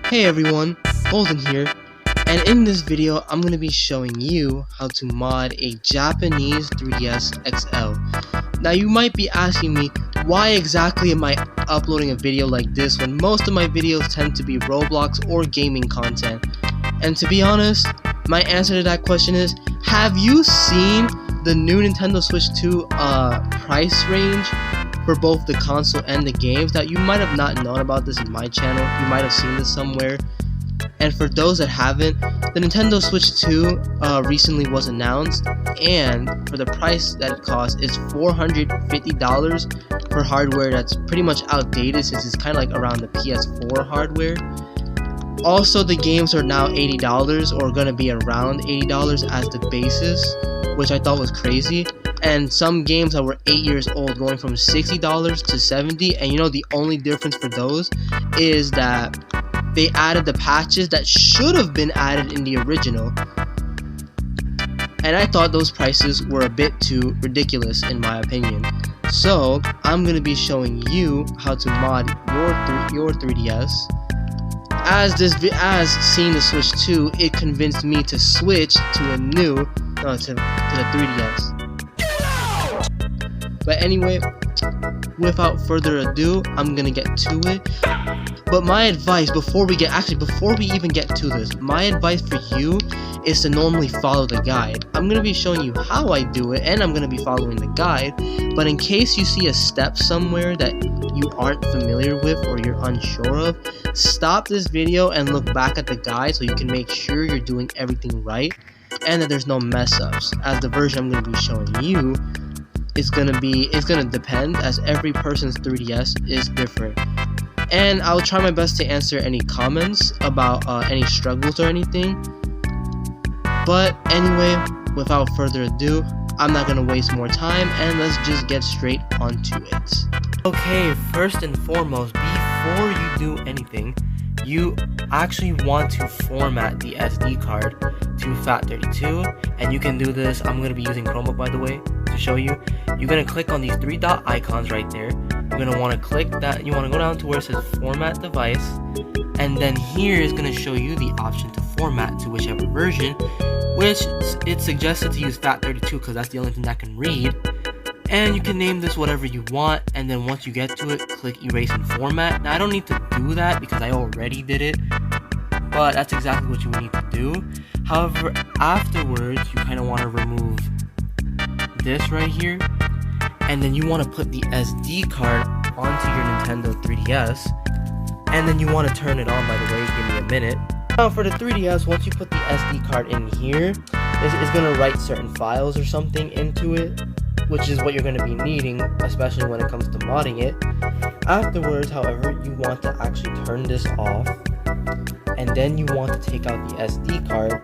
Hey everyone, Golden here, and in this video I'm going to be showing you how to mod a Japanese 3DS XL. Now you might be asking me, why exactly am I uploading a video like this when most of my videos tend to be Roblox or gaming content? And to be honest, my answer to that question is, have you seen the new Nintendo Switch 2 price range for both the console and the games? That you might have not known about this in my channel, you might have seen this somewhere. And for those that haven't, the Nintendo Switch 2 recently was announced, and for the price that it costs is $450 for hardware that's pretty much outdated since it's kind of like around the PS4 hardware. Also, the games are now $80 or gonna be around $80 as the basis, which I thought was crazy. And some games that were 8 years old going from $60 to $70, and you know the only difference for those is that they added the patches that should have been added in the original. And I thought those prices were a bit too ridiculous in my opinion. So I'm gonna be showing you how to mod your 3DS. As seeing the Switch 2, it convinced me to switch to a new to the 3DS. But anyway, without further ado, I'm gonna get to it. But my advice before we even get to this, my advice for you is to normally follow the guide. I'm gonna be showing you how I do it, and I'm gonna be following the guide. But in case you see a step somewhere that you aren't familiar with or you're unsure of, stop this video and look back at the guide so you can make sure you're doing everything right and that there's no mess ups, as the version I'm gonna be showing you it's gonna depend, as every person's 3DS is different. And I'll try my best to answer any comments about any struggles or anything. But anyway, without further ado, I'm not gonna waste more time, and let's just get straight onto it. Okay, first and foremost, before you do anything, you actually want to format the SD card to FAT32, and you can do this. I'm gonna be using Chromebook, by the way, to show you. You're gonna click on these three dot icons right there. You're gonna want to click that. You want to go down to where it says format device, and then here is gonna show you the option to format to whichever version, which it's suggested to use FAT32 because that's the only thing that can read. And you can name this whatever you want, and then once you get to it, click erase and format. Now I don't need to do that because I already did it, but that's exactly what you would need to do. However, afterwards you kind of want to remove this right here, and then you want to put the SD card onto your Nintendo 3DS, and then you want to turn it on. By the way, give me a minute. Now for the 3DS, once you put the SD card in here, it's going to write certain files or something into it, which is what you're going to be needing, especially when it comes to modding it. Afterwards, however, you want to actually turn this off, and then you want to take out the SD card,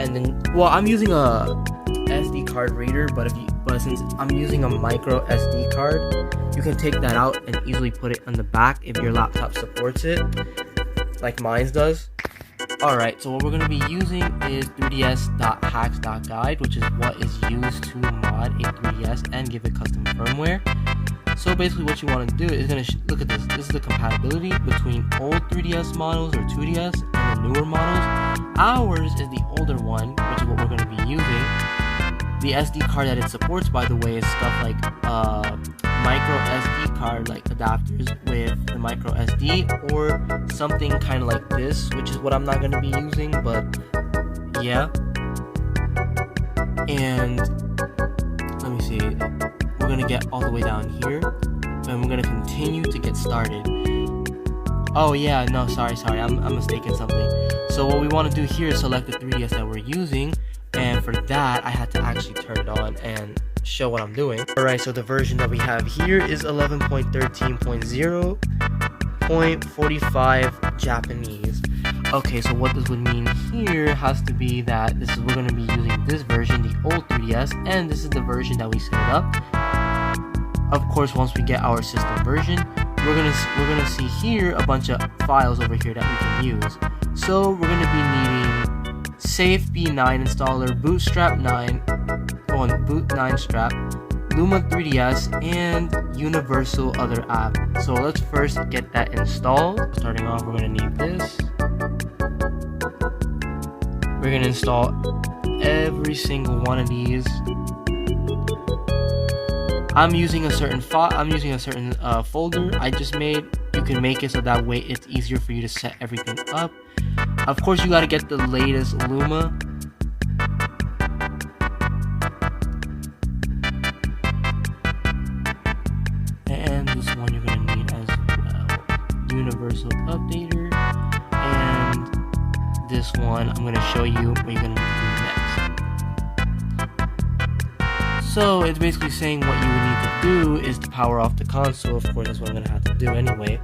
and then, well, I'm using a SD card reader, but since I'm using a micro SD card, you can take that out and easily put it on the back if your laptop supports it, like mine does. Alright, so what we're going to be using is 3ds.hacks.guide, which is what is used to mod a 3DS and give it custom firmware. So basically what you want to do is going to look at this. This is the compatibility between old 3DS models or 2DS and the newer models. Ours is the older one, which is what we're going to be using. The SD card that it supports, by the way, is stuff like micro SD card like adapters with the micro SD, or something kind of like this, which is what I'm not going to be using, but yeah. And let me see, we're going to get all the way down here, and we're going to continue to get started. Oh yeah, no, sorry, I'm mistaken something. So what we want to do here is select the 3DS that we're using, and for that I had to actually turn it on and show what I'm doing. Alright, so the version that we have here is 11.13.0.45 Japanese. Okay, so what this would mean here has to be that we're going to be using this version, the old 3DS, and this is the version that we set it up. Of course, once we get our system version, we're gonna see here a bunch of files over here that we can use. So we're gonna be needing Safe B9 installer, Bootstrap 9 on Boot 9 strap, Luma 3DS and Universal Other App. So let's first get that installed. Starting off, we're gonna need this. We're gonna install every single one of these. I'm using a certain folder I just made. You can make it so that way it's easier for you to set everything up. Of course, you gotta get the latest Luma. And this one you're gonna need as well. Universal Updater. And this one, I'm gonna show you what you're gonna need to do next. So it's basically saying what you would need to do is to power off the console. Of course, that's what I'm gonna have to do anyway.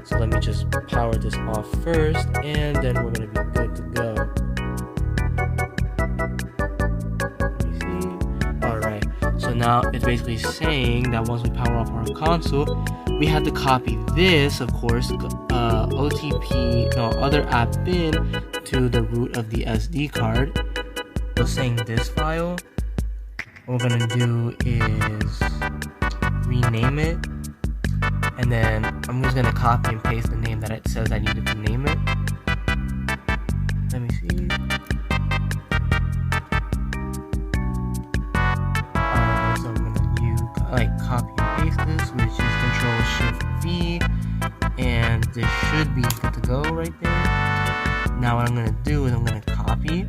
So let me just power this off first, and then we're gonna be good to go. Let me see. Alright, so now it's basically saying that once we power off our console, we have to copy this, of course, other app bin to the root of the SD card. So saying this file, what we're gonna do is rename it, and then I'm just gonna copy and paste the name that it says I needed to name it. Let me see. Alright, so I'm gonna copy and paste this, which is Control-Shift-V, and this should be good to go right there. Now what I'm gonna do is I'm gonna copy,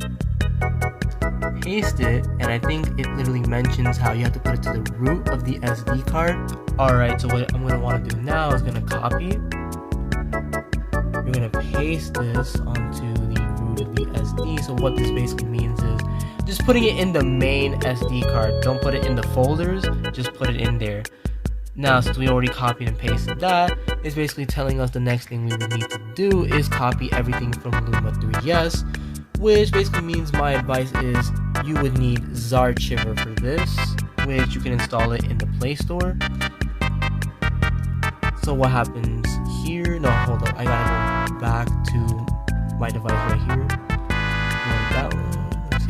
paste it, and I think it literally mentions how you have to put it to the root of the SD card. Alright, so what I'm going to want to do now is going to copy. You're going to paste this onto the root of the SD. So what this basically means is just putting it in the main SD card. Don't put it in the folders, just put it in there. Now, since we already copied and pasted that, it's basically telling us the next thing we would need to do is copy everything from Luma 3DS, which basically means my advice is you would need Zarchiver for this, which you can install it in the Play Store. So what happens here? No, hold up. I gotta go back to my device right here.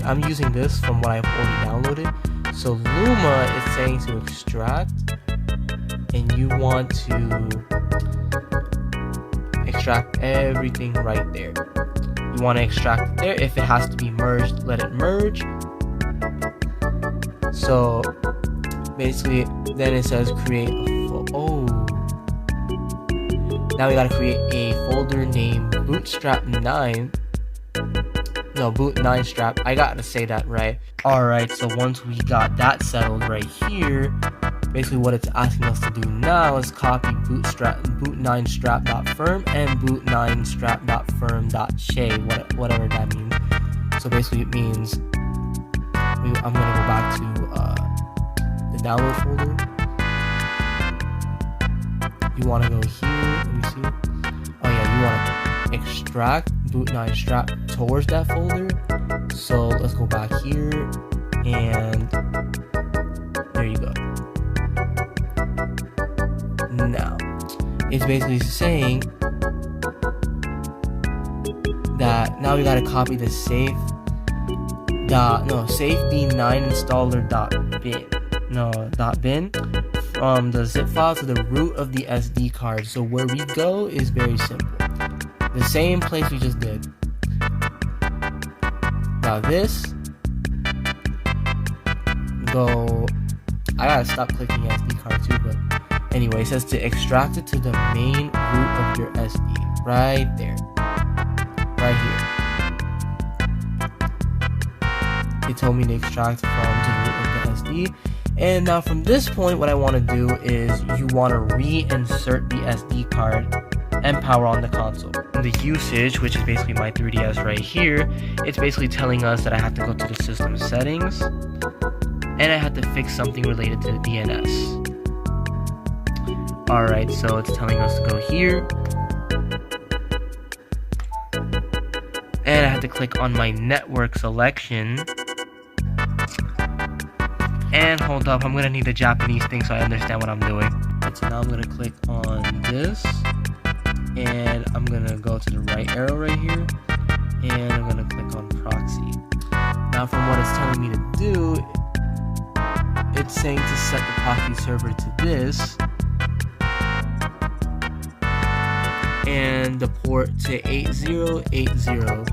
I'm using this from what I've already downloaded. So Luma is saying to extract, and you want to extract everything right there. You want to extract it there. If it has to be merged, let it merge. So basically, then it says create now we gotta create a folder named Bootstrap9. No, Boot9 strap. I gotta say that right. Alright, so once we got that settled right here, basically what it's asking us to do now is copy boot9strap.firm and boot9strap.firm.shay, whatever that means. So basically it means I'm gonna go back to the download folder. You want to go here. Let me see. Oh yeah, you want to extract boot9strap towards that folder. So let's go back here, and there you go. Now it's basically saying that now we gotta copy the safe b9 installer.bin from the zip file to the root of the SD card. So where we go is very simple. The same place we just did. Now this, go, I gotta stop clicking SD card too, but anyway, it says to extract it to the main root of your SD. Right there. Right here. It told me to extract from to the root of the SD. And now from this point, what I want to do is you want to reinsert the SD card and power on the console. The usage, which is basically my 3DS right here, it's basically telling us that I have to go to the system settings and I have to fix something related to the DNS. Alright, so it's telling us to go here. And I have to click on my network selection. And hold up, I'm gonna need the Japanese thing so I understand what I'm doing. So now I'm gonna click on this, and I'm gonna go to the right arrow right here, and I'm gonna click on proxy. Now from what it's telling me to do it's saying to set the proxy server to this, and the port to 8080.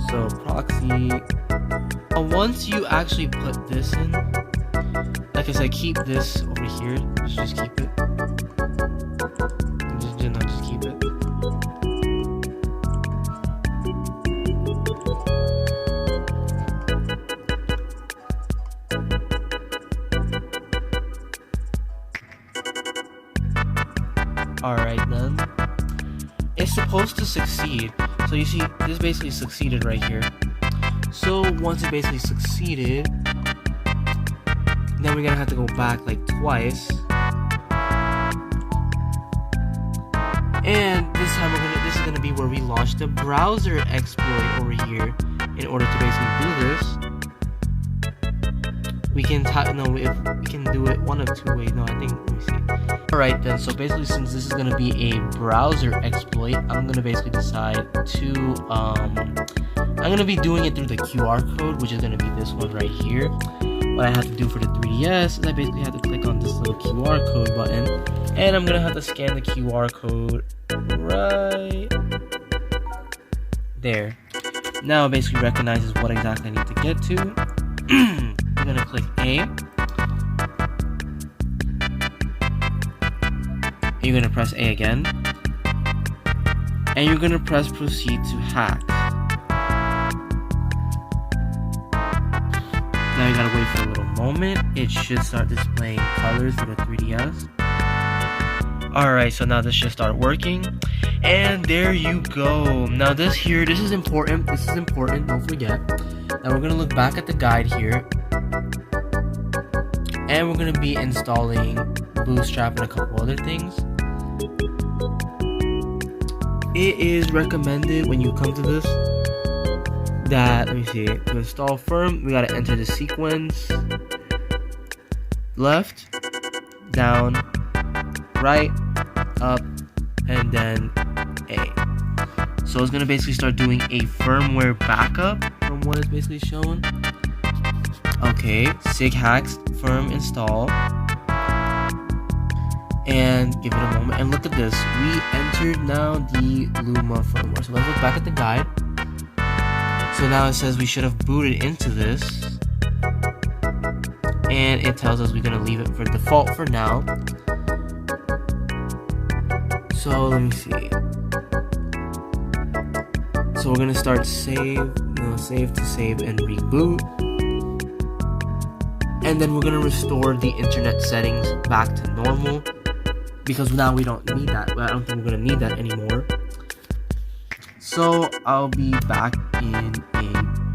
So proxy. Once you actually put this in, like I said, keep this over here. Just keep it. Just keep it. Alright then. It's supposed to succeed. So you see, this basically succeeded right here. So once it basically succeeded, then we're gonna have to go back like twice. And this time this is gonna be where we launch the browser exploit over here. In order to basically do this, we can we can do it one of two ways. No, I think, let me see. Alright then, so basically since this is gonna be a browser exploit, I'm gonna basically decide to I'm gonna be doing it through the QR code, which is gonna be this one right here. What I have to do for the 3DS is I basically have to click on this little QR code button, and I'm gonna have to scan the QR code right there. Now it basically recognizes what exactly I need to get to. I'm gonna click A. You're gonna press A again, and you're gonna press proceed to hack. Now you gotta wait for a little moment. It should start displaying colors for the 3DS. Alright, so now this should start working. And there you go. Now this is important. This is important, don't forget. Now we're gonna look back at the guide here. And we're gonna be installing Bootstrap and a couple other things. It is recommended when you come to this that, let me see, to install firm, we gotta enter the sequence left, down, right, up, and then A. So it's gonna basically start doing a firmware backup from what is basically shown. Okay, sig hacks firm install, and give it a moment. And look at this, we entered now the Luma firmware. So let's look back at the guide. So now it says we should have booted into this, and it tells us we're gonna leave it for default for now. So let me see. So we're gonna start save to save and reboot, and then we're gonna restore the internet settings back to normal, because now we don't need that. I don't think we're gonna need that anymore. So I'll be back in a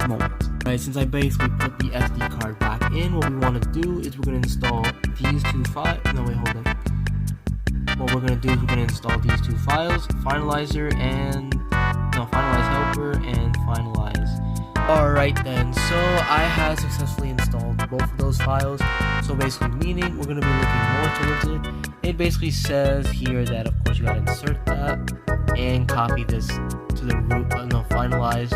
moment. Alright, since I basically put the SD card back in, what we want to do is we're going to install these two files. No, wait, hold on. What we're going to do is we're going to install these two files, finalize helper and finalize. Alright then, so I have successfully installed both of those files. So basically meaning we're going to be looking more towards it. It basically says here that of course you got to insert that and copy this to the root, finalize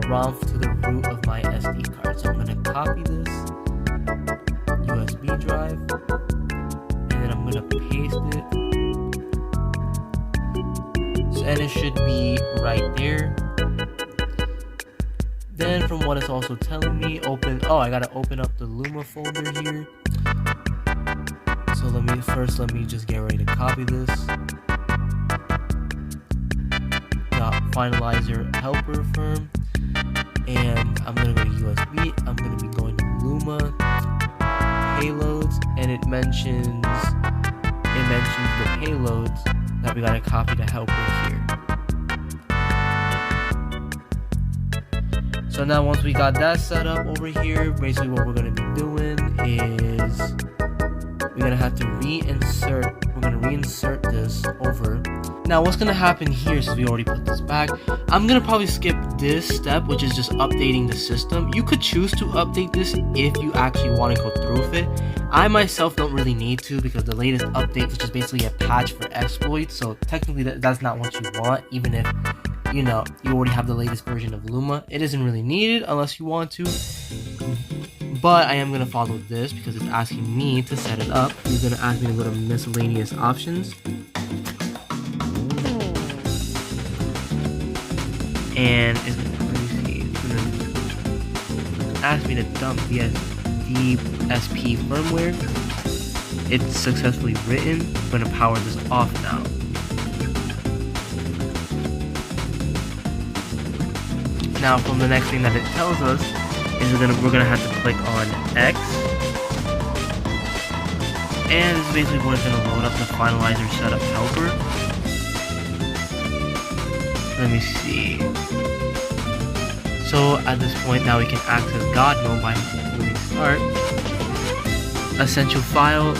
ROM to the root of my SD card. So I'm going to copy this USB drive, and then I'm going to paste it. So, and it should be right there. Then from what it's also telling me, I gotta open up the Luma folder here. So let me just get ready to copy this. Finalizer helper firm, and I'm gonna go to USB. I'm gonna be going to Luma payloads, and it mentions the payloads that we gotta copy the helper here. So now once we got that set up over here, basically what we're gonna be doing is we're gonna have to reinsert this over. Now what's gonna happen here, since we already put this back, I'm gonna probably skip this step, which is just updating the system. You could choose to update this if you actually want to go through with it. I myself don't really need to, because the latest update was just basically a patch for exploits, so technically that's not what you want, even if you know, you already have the latest version of Luma. It isn't really needed unless you want to. But I am going to follow this because it's asking me to set it up. It's going to ask me to go to miscellaneous options. And it's going to, let me see, it's going to ask me to dump DSP firmware. It's successfully written. I'm going to power this off now. Now from the next thing that it tells us is we're gonna have to click on X, and this is basically what it's gonna load up the finalizer setup helper. Let me see. So at this point now we can access God mode by moving start. Essential file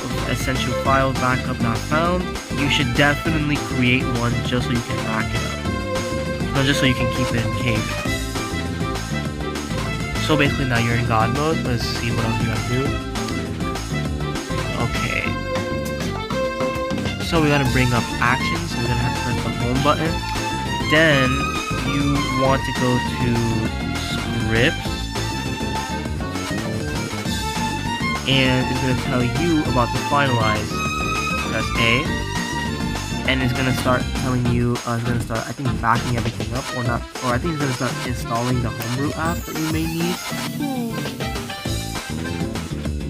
backup not found. You should definitely create one just so you can back it up. No, just so you can keep it in case. So basically now you're in God mode. Let's see what else we gotta do. Okay. So we gotta bring up actions. So we're gonna have to press the home button. Then you want to go to scripts. And it's gonna tell you about the finalize. Press A. And it's gonna start telling you, it's gonna start, I think, backing everything up, or not, or I think it's gonna start installing the homebrew app that you may need.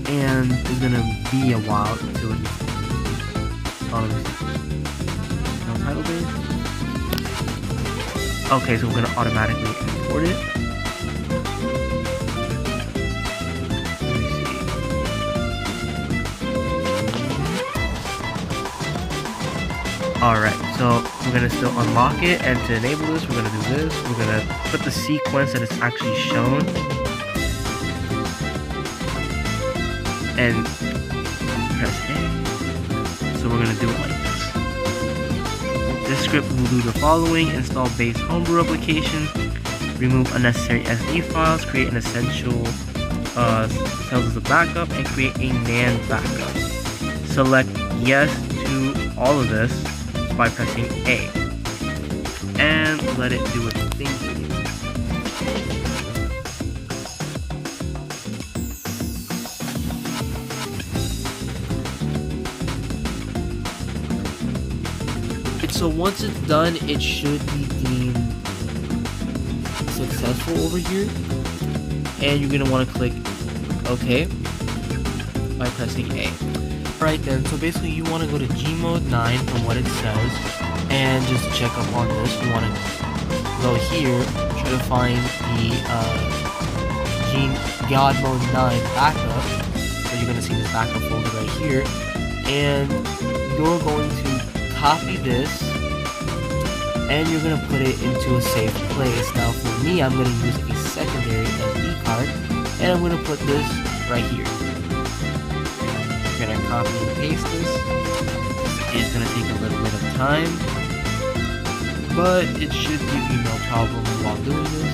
And it's gonna be a while until it title base. Okay, so we're gonna automatically import it. Alright, so we're going to still unlock it, and to enable this, we're going to do this. We're going to put the sequence that it's actually shown. And press A. So we're going to do it like this. This script will do the following: install base homebrew application, remove unnecessary SD files, create an essential tells us a backup, and create a NAND backup. Select yes to all of this by pressing A, and let it do its thing for you. So once it's done, it should be deemed successful over here, and you're gonna want to click OK by pressing A. Alright then, so basically you want to go to Gmode 9 from what it says, and just to check up on this, you want to go here, try to find the God Mode 9 backup. So you're going to see this backup folder right here, and you're going to copy this, and you're going to put it into a safe place. Now for me, I'm going to use a secondary SD card, and I'm going to put this right here. We're gonna copy and paste this. It's gonna take a little bit of time, but it should give you no problem while doing this.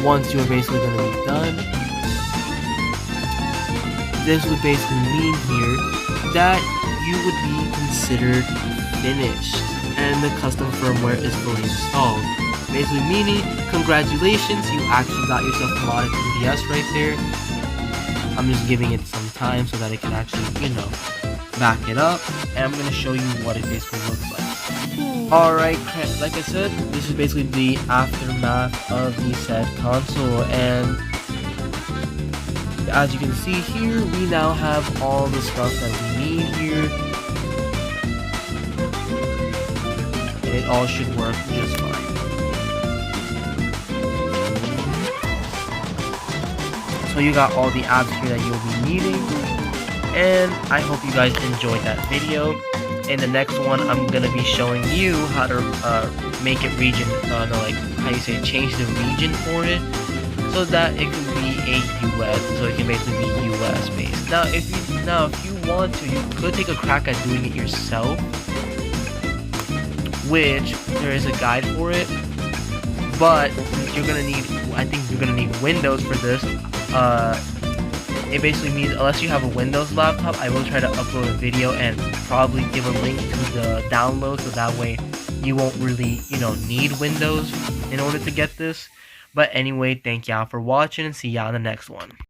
Once you're basically gonna be done, this would basically mean here that you would be considered finished and the custom firmware is fully installed. Basically meaning, congratulations, you actually got yourself a modded 3DS right there. I'm just giving it some time so that it can actually, you know, back it up, and I'm going to show you what it basically looks like. Alright, like I said, this is basically the aftermath of the said console, and as you can see here, we now have all the stuff that we need here, and it all should work just fine. So you got all the apps here that you'll be needing, and I hope you guys enjoyed that video. In the next one, I'm gonna be showing you how to make it region, change the region for it, so that it can be a US, so it can basically be US based. Now, if you want to, you could take a crack at doing it yourself, which there is a guide for it, but you're gonna need, I think you're gonna need Windows for this. It basically means unless you have a Windows laptop, I will try to upload a video and probably give a link to the download, so that way you won't really, need Windows in order to get this. But anyway, thank y'all for watching and see y'all in the next one.